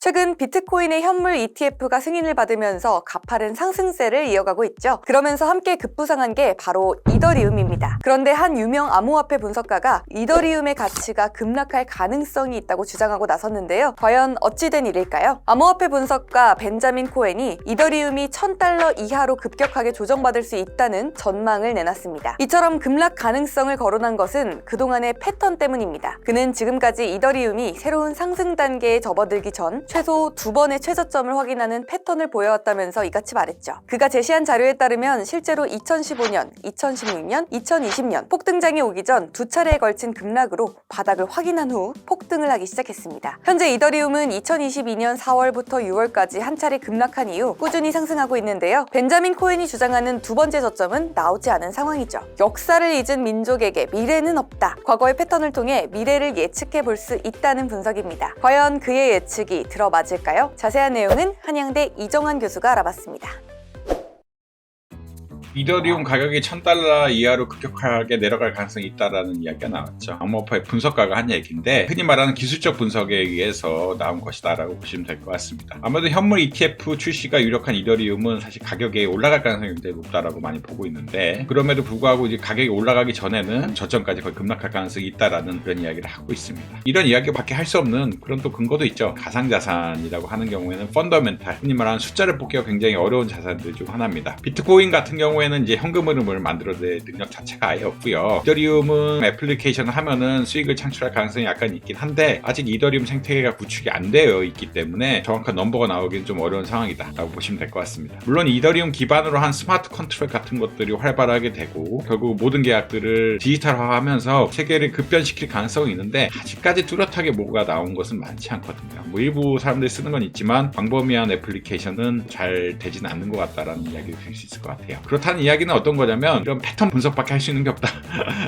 최근 비트코인의 현물 ETF가 승인을 받으면서 가파른 상승세를 이어가고 있죠. 그러면서 함께 급부상한 게 바로 이더리움입니다. 그런데 한 유명 암호화폐 분석가가 이더리움의 가치가 급락할 가능성이 있다고 주장하고 나섰는데요. 과연 어찌된 일일까요? 암호화폐 분석가 벤자민 코엔이 이더리움이 $1000 이하로 급격하게 조정받을 수 있다는 전망을 내놨습니다. 이처럼 급락 가능성을 거론한 것은 그동안의 패턴 때문입니다. 그는 지금까지 이더리움이 새로운 상승 단계에 접어들기 전 최소 2번의 최저점을 확인하는 패턴을 보여왔다면서 이같이 말했죠. 그가 제시한 자료에 따르면 실제로 2015년, 2016년, 2020년 폭등장이 오기 전 2차례에 걸친 급락으로 바닥을 확인한 후 폭등을 하기 시작했습니다. 현재 이더리움은 2022년 4월부터 6월까지 한 차례 급락한 이후 꾸준히 상승하고 있는데요. 벤자민 코엔이 주장하는 2번째 저점은 나오지 않은 상황이죠. 역사를 잊은 민족에게 미래는 없다. 과거의 패턴을 통해 미래를 예측해 볼 수 있다는 분석입니다. 과연 그의 예측이 들어맞을까요? 자세한 내용은 한양대 이정환 교수가 알아봤습니다. 이더리움 가격이 $1000 이하로 급격하게 내려갈 가능성이 있다라는 이야기가 나왔죠. 암호화폐 분석가가 한 얘기인데 흔히 말하는 기술적 분석에 의해서 나온 것이다라고 보시면 될 것 같습니다. 아무래도 현물 ETF 출시가 유력한 이더리움은 사실 가격이 올라갈 가능성이 굉장히 높다라고 많이 보고 있는데 그럼에도 불구하고 이제 가격이 올라가기 전에는 저점까지 거의 급락할 가능성이 있다라는 그런 이야기를 하고 있습니다. 이런 이야기밖에 할 수 없는 그런 또 근거도 있죠. 가상자산이라고 하는 경우에는 펀더멘탈, 흔히 말하는 숫자를 뽑기가 굉장히 어려운 자산들 중 하나입니다. 비트코인 같은 경우에는 이제 현금 흐름을 만들어낼 능력 자체가 아예 없고요. 이더리움은 애플리케이션을 하면은 수익을 창출할 가능성이 약간 있긴 한데 아직 이더리움 생태계가 구축이 안 되어 있기 때문에 정확한 넘버가 나오기는 좀 어려운 상황이다 라고 보시면 될 것 같습니다. 물론 이더리움 기반으로 한 스마트 컨트롤 같은 것들이 활발하게 되고 결국 모든 계약들을 디지털화하면서 세계를 급변시킬 가능성이 있는데 아직까지 뚜렷하게 뭐가 나온 것은 많지 않거든요. 뭐 일부 사람들이 쓰는 건 있지만 광범위한 애플리케이션은 잘 되지는 않는 것 같다라는 이야기를 드릴 수 있을 것 같아요. 그렇다는 이야기는 어떤 거냐면 이런 패턴 분석밖에 할 수 있는 게 없다.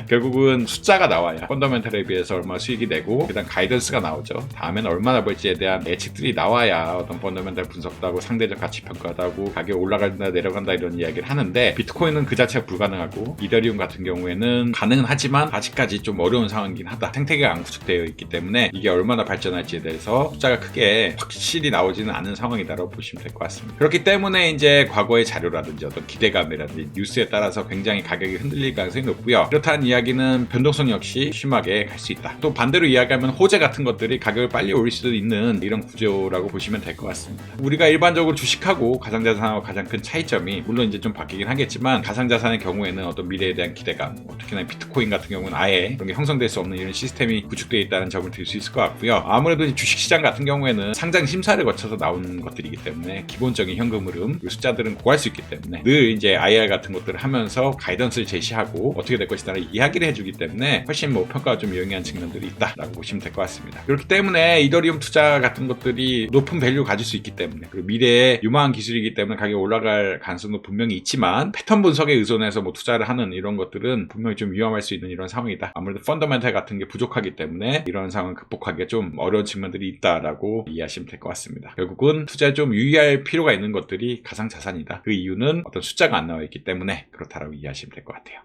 결국은 숫자가 나와야 펀더멘털에 비해서 얼마 수익이 되고 그다음 가이던스가 나오죠. 다음에는 얼마나 벌지에 대한 예측들이 나와야 어떤 펀더멘털 분석도 하고 상대적 가치 평가도 하고 가격 올라간다 내려간다 이런 이야기를 하는데 비트코인은 그 자체가 불가능하고 이더리움 같은 경우에는 가능은 하지만 아직까지 좀 어려운 상황이긴 하다. 생태계가 안 구축되어 있기 때문에 이게 얼마나 발전할지에 대해서 숫자가 크게 확실히 나오지는 않은 상황이다라고 보시면 될 것 같습니다. 그렇기 때문에 이제 과거의 자료라든지 어떤 기대감이라든지 뉴스에 따라서 굉장히 가격이 흔들릴 가능성이 높고요. 그렇다는 이야기는 변동성 역시 심하게 갈 수 있다. 또 반대로 이야기하면 호재 같은 것들이 가격을 빨리 올릴 수도 있는 이런 구조라고 보시면 될 것 같습니다. 우리가 일반적으로 주식하고 가상자산하고 가장 큰 차이점이 물론 이제 좀 바뀌긴 하겠지만 가상자산의 경우에는 어떤 미래에 대한 기대감, 특히나 비트코인 같은 경우는 아예 그런 게 형성될 수 없는 이런 시스템이 구축되어 있다는 점을 들 수 있을 것 같고요. 아무래도 주식시장 같은 경우에는 상장 심사를 거쳐서 나온 것들이기 때문에 기본적인 현금 흐름, 숫자들은 구할 수 있기 때문에 늘 이제 IR 같은 것들을 하면서 가이던스를 제시하고 어떻게 될 것이다를 이야기를 해주기 때문에 훨씬 뭐 평가가 좀 용이한 측면들이 있다라고 보시면 될 것 같습니다. 그렇기 때문에 이더리움 투자 같은 것들이 높은 밸류 가질 수 있기 때문에 그리고 미래에 유망한 기술이기 때문에 가격이 올라갈 가능성도 분명히 있지만 패턴 분석에 의존해서 뭐 투자를 하는 이런 것들은 분명히 좀 위험할 수 있는 이런 상황이다. 아무래도 펀더멘탈 같은 게 부족하기 때문에 이런 상황을 극복하기가 좀 어려운 측면들이 있다라고 이해하시면 될 것 같습니다. 결국은 투자에 좀 유의할 필요가 있는 것들이 가상자산이다. 그 이유는 어떤 숫자가 안 나와 있기 때문에 그렇다라고 이해하시면 될 것 같아요.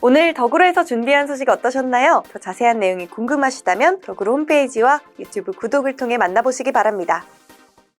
오늘 덕으로에서 준비한 소식 어떠셨나요? 더 자세한 내용이 궁금하시다면 덕으로 홈페이지와 유튜브 구독을 통해 만나보시기 바랍니다.